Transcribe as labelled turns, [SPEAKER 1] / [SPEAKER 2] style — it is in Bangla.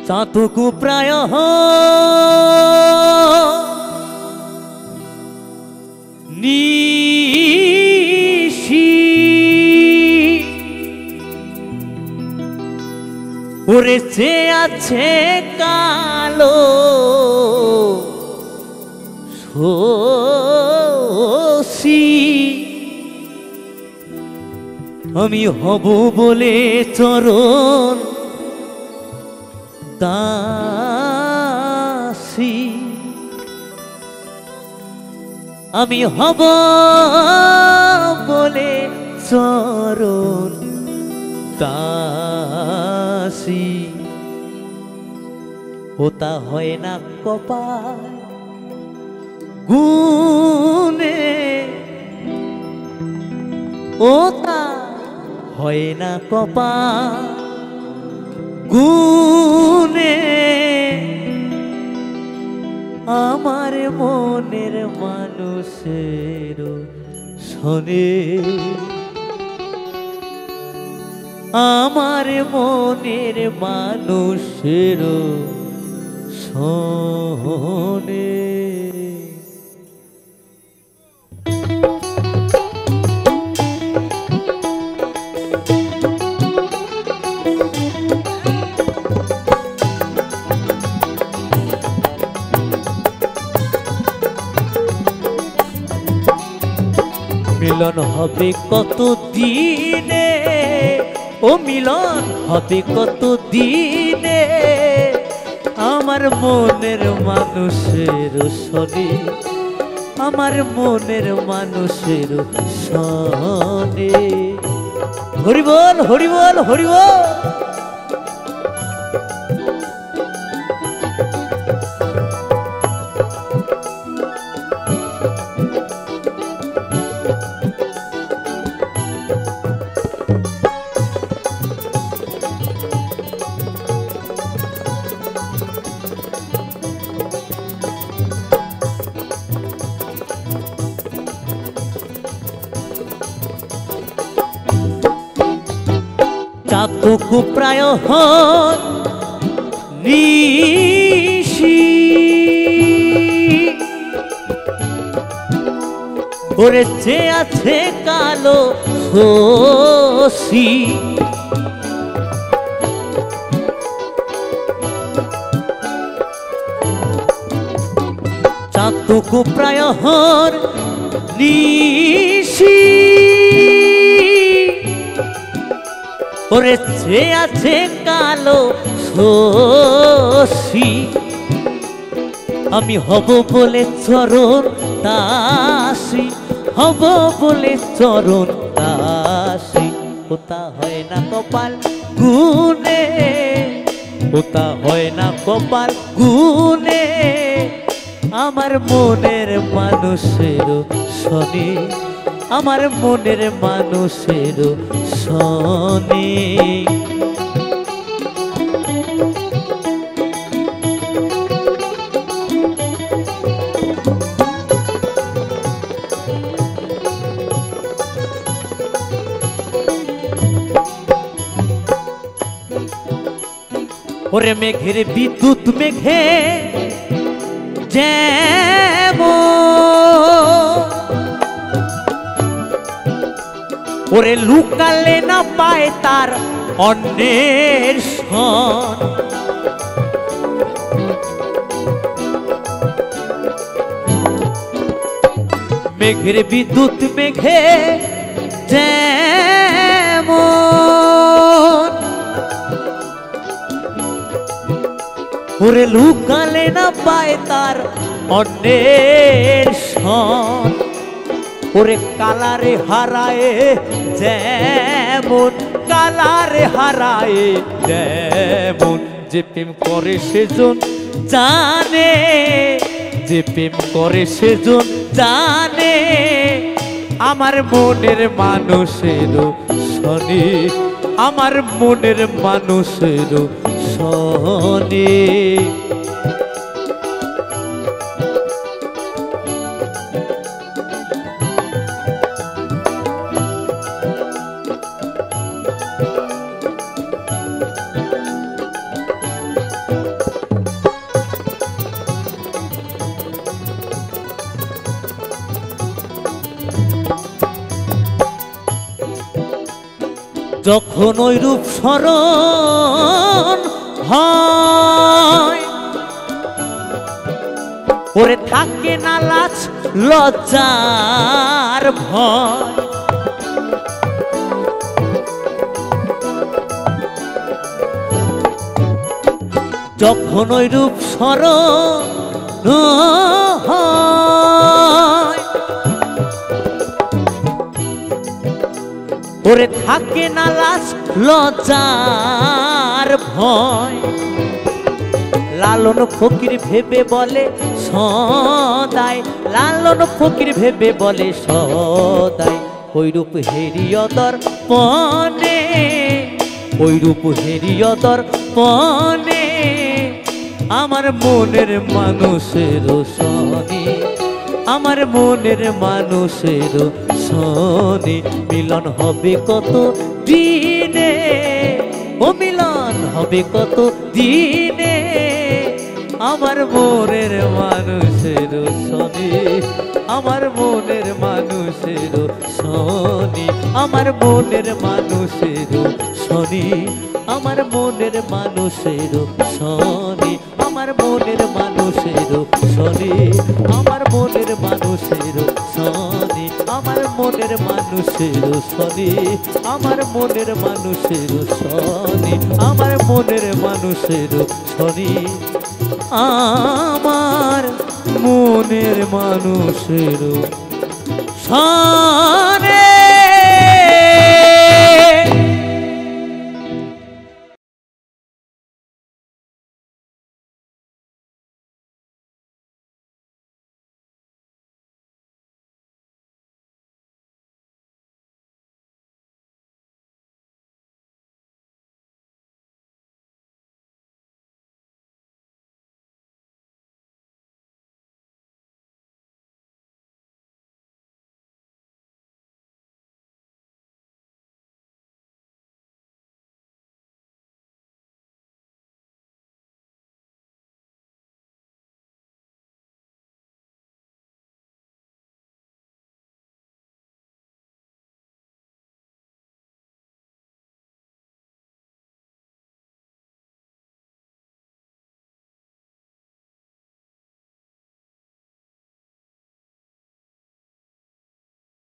[SPEAKER 1] চাতকু প্রায় নিশি ওরে যে আছে কালো শশী আমি হব বলে চরণ দাসী আমি হব বলে চরণ দাসী ওটা হয় না কপাল গুনে ওটা হয় না কপাল গুনে আমার মনের মানুষের শোনে আমার মনের মানুষের শোনে মিলন হবে কত দিনে ও মিলন হবে কত দিনে আমার মনের মানুষের শোনে আমার মনের মানুষের শোনে হরি বল হরি বল হরি বল চাতকু প্রায় নিশি ওরে যে আছে কালো শশী চাতকু প্রায় নিশি ওরে যে আছে কালো শশী আমি হব বলে চরণ দাসী হব বলে চরণ দাসী ওটা হয় না কপাল গুনে ওটা হয় না কপাল গুনে আমার মনের মানুষের শোনে আমার মনের মানুষের শোনে ওরে মেঘের বিদ্যুৎ মেঘে যেমন ওরে লুকালে না পায় তার অন্যের সন মেঘের বিদ্যুৎ মেঘে যেমন ওরে লুকালে না পায় তার অন্যের সন ওরে কালারে হারায় যেমন কালারে হারায় যেমন যে প্রেম করে সেজন জানে যে প্রেম করে সেজন জানে আমার মনের মানুষের শোনে আমার মনের মানুষের শোনে যখন ওই রূপ স্মরণ হয় ওরে থাকে না লাজ লজ্জার ভয়। যখন ওই রূপ স্মরণ হয় ওরে থাকে না লাজ লজ্জার ভয়। লালন ফকির ভেবে বলে সদাই, লালন ফকির ভেবে বলে সদাই, ওই রূপ হেরিয়দর পনে, ওই রূপ হেরিয়দর পনে আমার মনের মানুষের সনে, আমার মনের মানুষের সনে মিলন হবে কত দিনে, ও মিলন হবে কত দিনে আমার মনের মানুষের সনে, আমার মনের মানুষের সনে, আমার মনের মানুষের সনে, আমার মনের মানুষের সনে, আমার মনের মানুষের সনে, আমার মনের মানুষের সনে, আমার মনের মানুষের সনে, আমার মনের মানুষের সনে, আমার মনের মানুষের সনে, আমার মনের মানুষের সনে।